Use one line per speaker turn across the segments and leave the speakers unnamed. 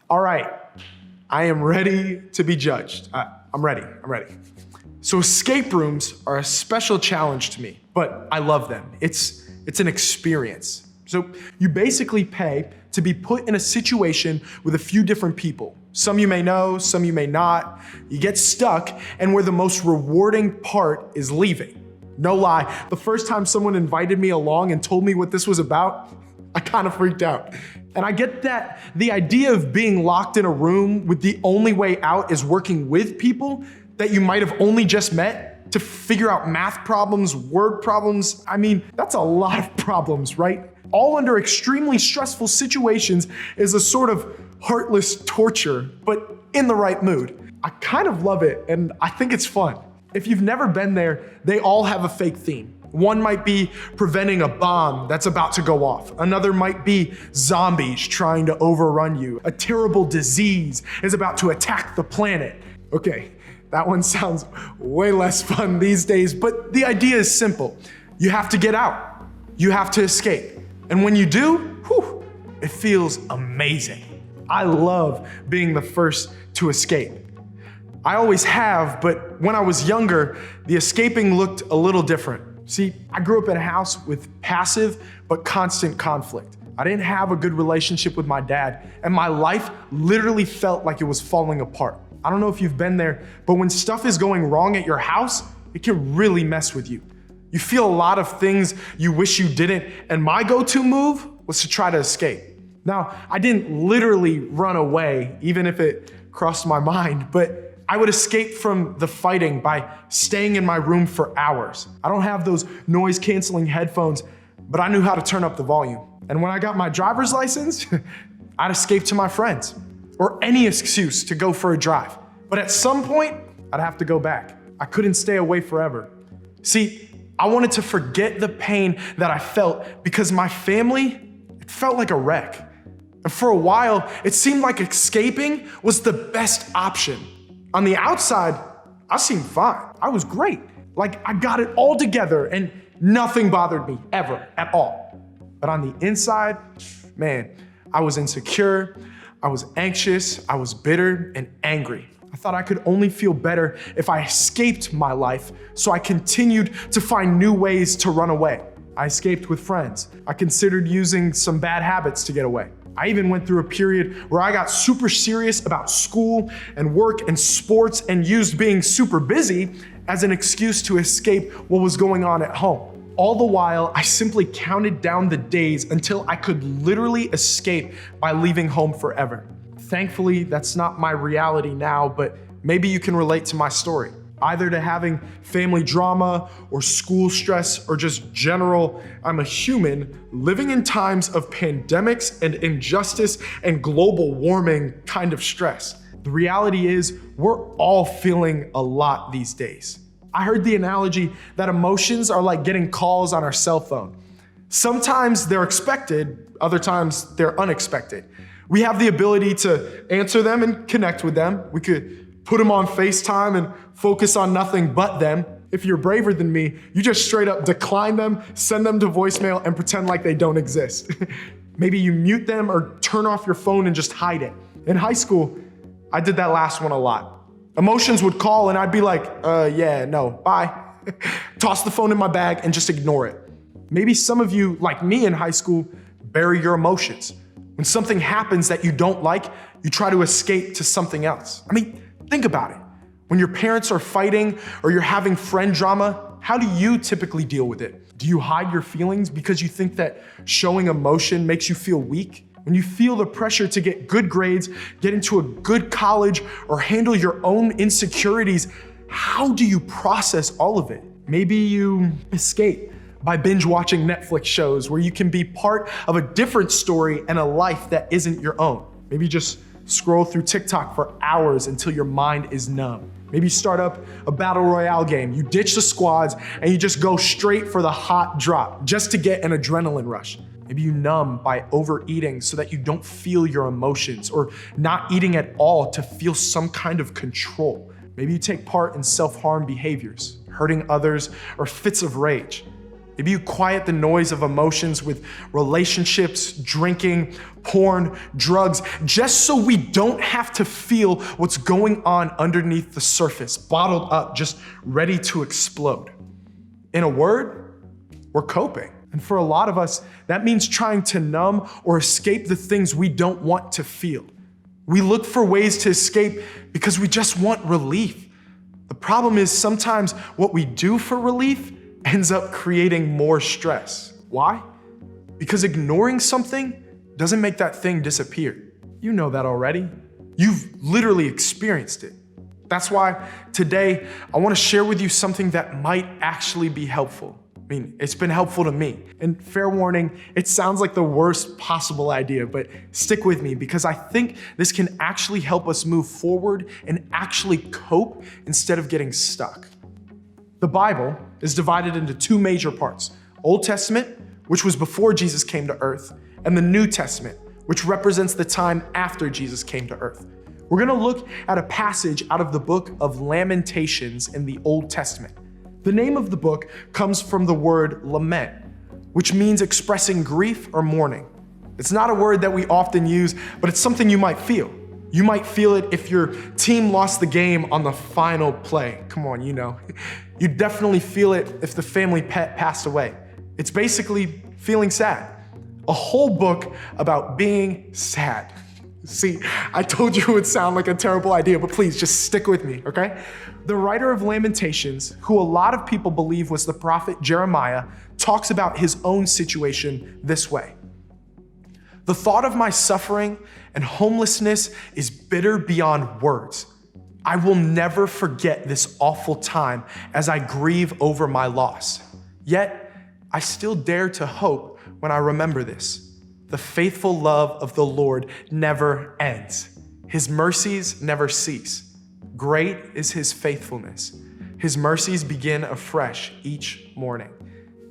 All right, I am ready to be judged. I'm ready. So escape rooms are a special challenge to me, but I love them. It's an experience. So you basically pay to be put in a situation with a few different people. Some you may know, some you may not. You get stuck, and where the most rewarding part is leaving. No lie, the first time someone invited me along and told me what this was about, I kind of freaked out. And I get that the idea of being locked in a room with the only way out is working with people that you might have only just met to figure out math problems, word problems. I mean, that's a lot of problems, right? All under extremely stressful situations is a sort of heartless torture, but in the right mood. I kind of love it, and I think it's fun. If you've never been there, they all have a fake theme. One might be preventing a bomb that's about to go off. Another might be zombies trying to overrun you. A terrible disease is about to attack the planet. Okay, that one sounds way less fun these days, but the idea is simple. You have to get out. You have to escape. And when you do, it feels amazing. I love being the first to escape. I always have, but when I was younger, the escaping looked a little different. See, I grew up in a house with passive but constant conflict. I didn't have a good relationship with my dad, and my life literally felt like it was falling apart. I don't know if you've been there, but when stuff is going wrong at your house, it can really mess with you. You feel a lot of things you wish you didn't, and my go-to move was to try to escape. Now, I didn't literally run away, even if it crossed my mind, but I would escape from the fighting by staying in my room for hours. I don't have those noise-canceling headphones, but I knew how to turn up the volume. And when I got my driver's license, I'd escape to my friends, or any excuse to go for a drive. But at some point, I'd have to go back. I couldn't stay away forever. See, I wanted to forget the pain that I felt because my family, it felt like a wreck. And for a while, it seemed like escaping was the best option. On the outside, I seemed fine. I was great. Like I got it all together and nothing bothered me ever at all. But on the inside, man, I was insecure, I was anxious, I was bitter and angry. I thought I could only feel better if I escaped my life, so I continued to find new ways to run away. I escaped with friends. I considered using some bad habits to get away. I even went through a period where I got super serious about school and work and sports and used being super busy as an excuse to escape what was going on at home. All the while, I simply counted down the days until I could literally escape by leaving home forever. Thankfully, that's not my reality now, but maybe you can relate to my story. Either to having family drama or school stress or just general, I'm a human living in times of pandemics and injustice and global warming kind of stress. The reality is we're all feeling a lot these days. I heard the analogy that emotions are like getting calls on our cell phone. Sometimes they're expected, other times they're unexpected. We have the ability to answer them and connect with them. We could put them on FaceTime and focus on nothing but them. If you're braver than me, you just straight up decline them, send them to voicemail, and pretend like they don't exist. Maybe you mute them or turn off your phone and just hide it. In high school, I did that last one a lot. Emotions would call and I'd be like, yeah, no, bye. Toss the phone in my bag and just ignore it. Maybe some of you, like me in high school, bury your emotions. When something happens that you don't like, you try to escape to something else. I mean, think about it. When your parents are fighting or you're having friend drama, how do you typically deal with it? Do you hide your feelings because you think that showing emotion makes you feel weak? When you feel the pressure to get good grades, get into a good college, or handle your own insecurities, how do you process all of it? Maybe you escape by binge watching Netflix shows where you can be part of a different story and a life that isn't your own. Maybe just scroll through TikTok for hours until your mind is numb. Maybe start up a battle royale game. You ditch the squads and you just go straight for the hot drop just to get an adrenaline rush. Maybe you numb by overeating so that you don't feel your emotions, or not eating at all to feel some kind of control. Maybe you take part in self-harm behaviors, hurting others, or fits of rage. Maybe you quiet the noise of emotions with relationships, drinking, porn, drugs, just so we don't have to feel what's going on underneath the surface, bottled up, just ready to explode. In a word, we're coping. And for a lot of us, that means trying to numb or escape the things we don't want to feel. We look for ways to escape because we just want relief. The problem is sometimes what we do for relief ends up creating more stress. Why? Because ignoring something doesn't make that thing disappear. You know that already. You've literally experienced it. That's why today I want to share with you something that might actually be helpful. I mean, it's been helpful to me. And fair warning, it sounds like the worst possible idea, but stick with me because I think this can actually help us move forward and actually cope instead of getting stuck. The Bible is divided into two major parts: Old Testament, which was before Jesus came to earth, and the New Testament, which represents the time after Jesus came to earth. We're gonna look at a passage out of the book of Lamentations in the Old Testament. The name of the book comes from the word lament, which means expressing grief or mourning. It's not a word that we often use, but it's something you might feel. You might feel it if your team lost the game on the final play. Come on, you know. You definitely feel it if the family pet passed away. It's basically feeling sad. A whole book about being sad. See, I told you it would sound like a terrible idea, but please just stick with me, okay? The writer of Lamentations, who a lot of people believe was the prophet Jeremiah, talks about his own situation this way. The thought of my suffering and homelessness is bitter beyond words. I will never forget this awful time as I grieve over my loss. Yet, I still dare to hope when I remember this. The faithful love of the Lord never ends. His mercies never cease. Great is his faithfulness. His mercies begin afresh each morning.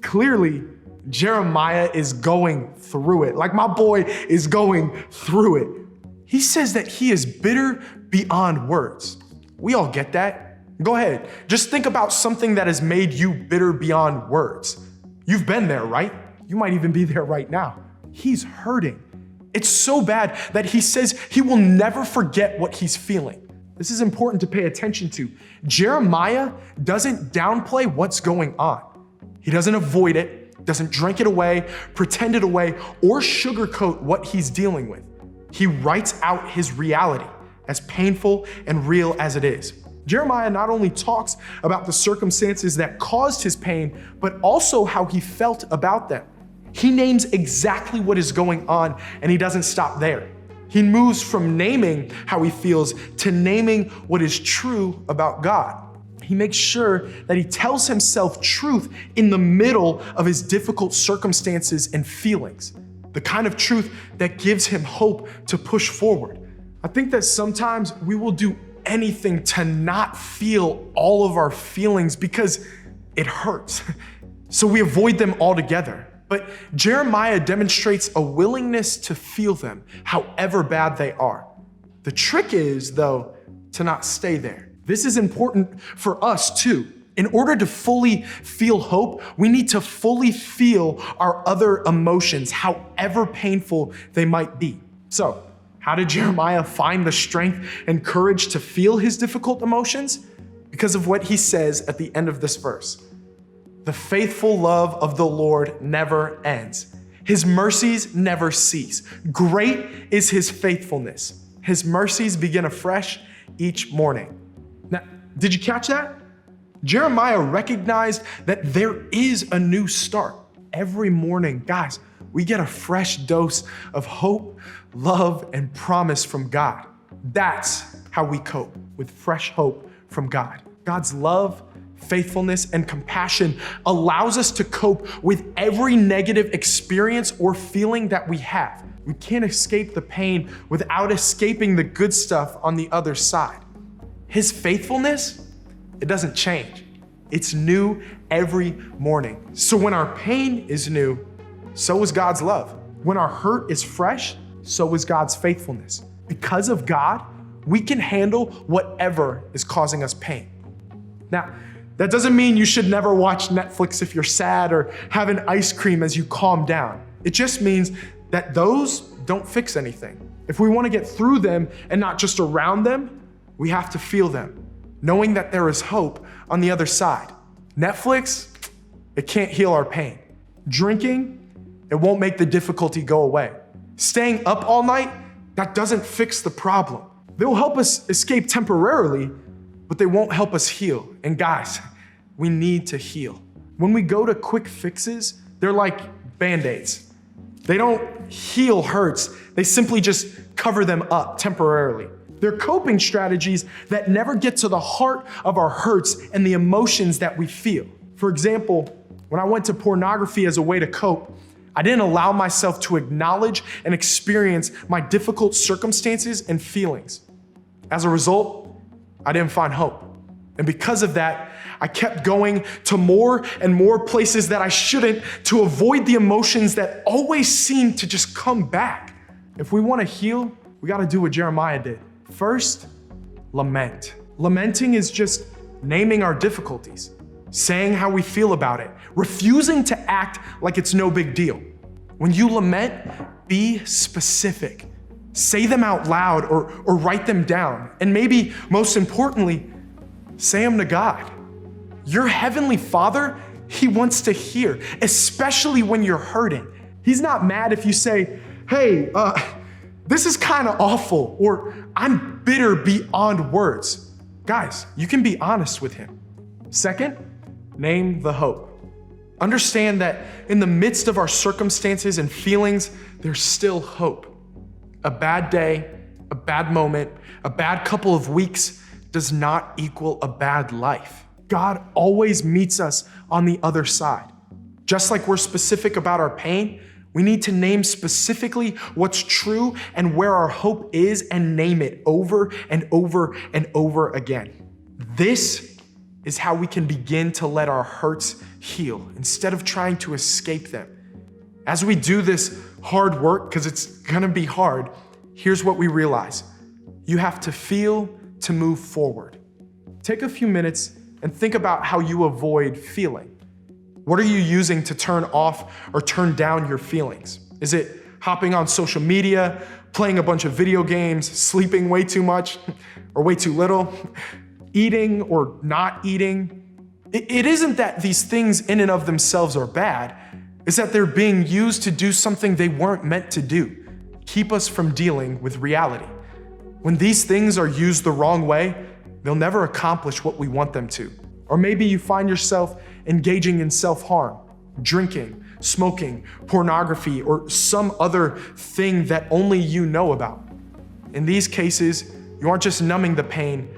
Clearly, Jeremiah is going through it. Like my boy is going through it. He says that he is bitter beyond words. We all get that. Go ahead. Just think about something that has made you bitter beyond words. You've been there, right? You might even be there right now. He's hurting. It's so bad that he says he will never forget what he's feeling. This is important to pay attention to. Jeremiah doesn't downplay what's going on. He doesn't avoid it, doesn't drink it away, pretend it away, or sugarcoat what he's dealing with. He writes out his reality, as painful and real as it is. Jeremiah not only talks about the circumstances that caused his pain, but also how he felt about them. He names exactly what is going on, and he doesn't stop there. He moves from naming how he feels to naming what is true about God. He makes sure that he tells himself truth in the middle of his difficult circumstances and feelings, the kind of truth that gives him hope to push forward. I think that sometimes we will do anything to not feel all of our feelings because it hurts. So we avoid them altogether. But Jeremiah demonstrates a willingness to feel them, however bad they are. The trick is, though, to not stay there. This is important for us too. In order to fully feel hope, we need to fully feel our other emotions, however painful they might be. So, how did Jeremiah find the strength and courage to feel his difficult emotions? Because of what he says at the end of this verse. The faithful love of the Lord never ends. His mercies never cease. Great is his faithfulness. His mercies begin afresh each morning. Now, did you catch that? Jeremiah recognized that there is a new start. Every morning, guys, we get a fresh dose of hope, love, and promise from God. That's how we cope, with fresh hope from God. God's love, faithfulness, and compassion allows us to cope with every negative experience or feeling that we have. We can't escape the pain without escaping the good stuff on the other side. His faithfulness, it doesn't change. It's new every morning. So when our pain is new, so is God's love. When our hurt is fresh, so is God's faithfulness. Because of God, we can handle whatever is causing us pain. Now, That doesn't mean you should never watch Netflix if you're sad or have an ice cream as you calm down. It just means that those don't fix anything. If we want to get through them and not just around them, we have to feel them, knowing that there is hope on the other side. Netflix, it can't heal our pain. Drinking, it won't make the difficulty go away. Staying up all night, that doesn't fix the problem. They'll help us escape temporarily, but they won't help us heal. And guys, we need to heal. When we go to quick fixes, they're like Band-Aids. They don't heal hurts, they simply just cover them up temporarily. They're coping strategies that never get to the heart of our hurts and the emotions that we feel. For example, when I went to pornography as a way to cope, I didn't allow myself to acknowledge and experience my difficult circumstances and feelings. As a result, I didn't find hope. And because of that, I kept going to more and more places that I shouldn't to avoid the emotions that always seem to just come back. If we want to heal, we got to do what Jeremiah did. First, lament. Lamenting is just naming our difficulties, saying how we feel about it, refusing to act like it's no big deal. When you lament, be specific. Say them out loud or write them down. And maybe most importantly, say them to God. Your heavenly Father, He wants to hear, especially when you're hurting. He's not mad if you say, hey, this is kind of awful, or I'm bitter beyond words. Guys, you can be honest with Him. Second, name the hope. Understand that in the midst of our circumstances and feelings, there's still hope. A bad day, a bad moment, a bad couple of weeks does not equal a bad life. God always meets us on the other side. Just like we're specific about our pain, we need to name specifically what's true and where our hope is and name it over and over and over again. This is how we can begin to let our hurts heal instead of trying to escape them. As we do this hard work, because it's gonna be hard, here's what we realize. You have to feel to move forward. Take a few minutes and think about how you avoid feeling. What are you using to turn off or turn down your feelings? Is it hopping on social media, playing a bunch of video games, sleeping way too much or way too little, eating or not eating? It isn't that these things in and of themselves are bad. It's that they're being used to do something they weren't meant to do. Keep us from dealing with reality. When these things are used the wrong way, they'll never accomplish what we want them to. Or maybe you find yourself engaging in self-harm, drinking, smoking, pornography, or some other thing that only you know about. In these cases, you aren't just numbing the pain,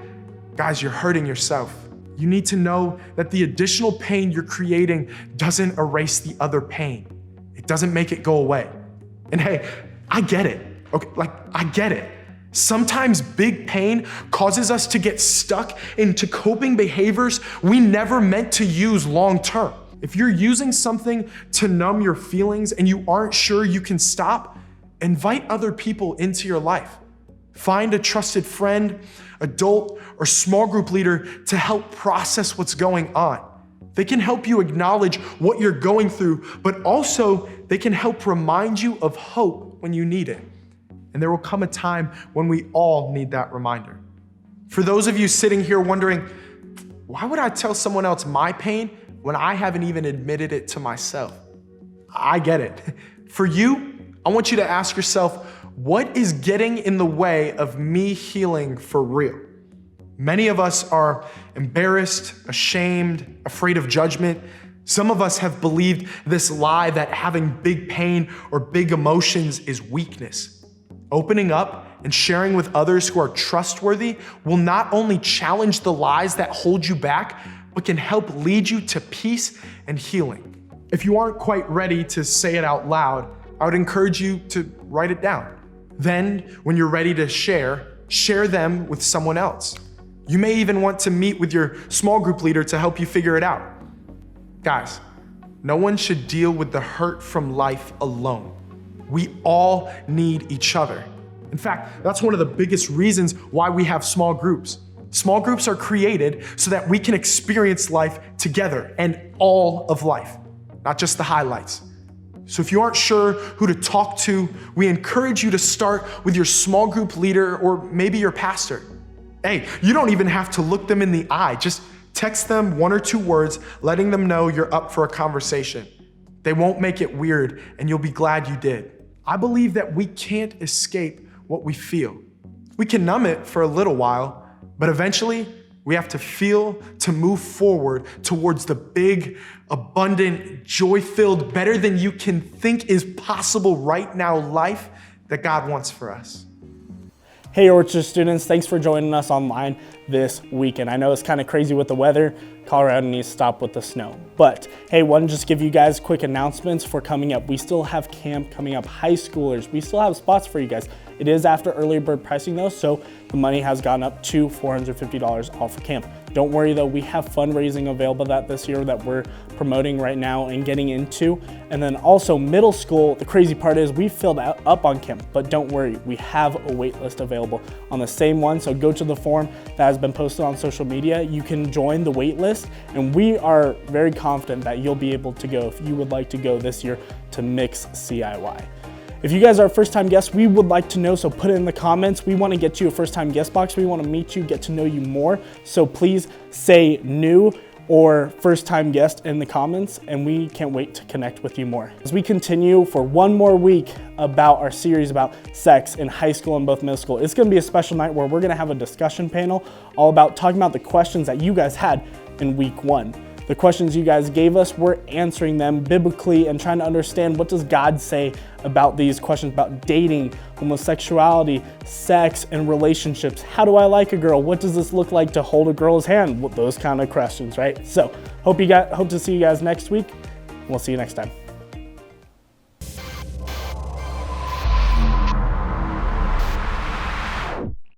guys, you're hurting yourself. You need to know that the additional pain you're creating doesn't erase the other pain. It doesn't make it go away. And hey, I get it. Okay, I get it. Sometimes big pain causes us to get stuck into coping behaviors we never meant to use long term. If you're using something to numb your feelings and you aren't sure you can stop, invite other people into your life. Find a trusted friend, adult, or small group leader to help process what's going on. They can help you acknowledge what you're going through, but also they can help remind you of hope when you need it. And there will come a time when we all need that reminder. For those of you sitting here wondering, why would I tell someone else my pain when I haven't even admitted it to myself? I get it. For you, I want you to ask yourself, what is getting in the way of me healing for real? Many of us are embarrassed, ashamed, afraid of judgment. Some of us have believed this lie that having big pain or big emotions is weakness. Opening up and sharing with others who are trustworthy will not only challenge the lies that hold you back, but can help lead you to peace and healing. If you aren't quite ready to say it out loud, I would encourage you to write it down. Then, when you're ready to share them with someone else. You may even want to meet with your small group leader to help you figure it out. Guys, no one should deal with the hurt from life alone. We all need each other. In fact, that's one of the biggest reasons why we have small groups. Small groups are created so that we can experience life together and all of life, not just the highlights. So if you aren't sure who to talk to, we encourage you to start with your small group leader or maybe your pastor. Hey, you don't even have to look them in the eye. Just text them 1 or 2 words, letting them know you're up for a conversation. They won't make it weird, and you'll be glad you did. I believe that we can't escape what we feel. We can numb it for a little while, but eventually we have to feel to move forward towards the big, abundant, joy-filled, better than you can think is possible right now life that God wants for us.
Hey Orchard students, thanks for joining us online this weekend. I know it's kind of crazy with the weather. Colorado needs to stop with the snow. But hey, wanted to just give you guys quick announcements for coming up. We still have camp coming up, high schoolers. We still have spots for you guys. It is after early bird pricing though, so the money has gone up to $450 all for camp. Don't worry though, we have fundraising available this year that we're promoting right now and getting into. And then also middle school, the crazy part is we filled up on camp, but don't worry, we have a wait list available on the same one. So go to the form that has been posted on social media. You can join the wait list, and we are very confident that you'll be able to go if you would like to go this year to Mix CIY. If you guys are first-time guests, we would like to know, so put it in the comments. We want to get you a first-time guest box. We want to meet you, get to know you more. So please say new or first-time guest in the comments, and we can't wait to connect with you more. As we continue for one more week about our series about sex in high school and both middle school, it's going to be a special night where we're going to have a discussion panel all about talking about the questions that you guys had in week 1. The questions you guys gave us, we're answering them biblically and trying to understand what does God say about these questions about dating, homosexuality, sex, and relationships. How do I like a girl? What does this look like to hold a girl's hand? Those kind of questions, right? So hope to see you guys next week. We'll see you next time.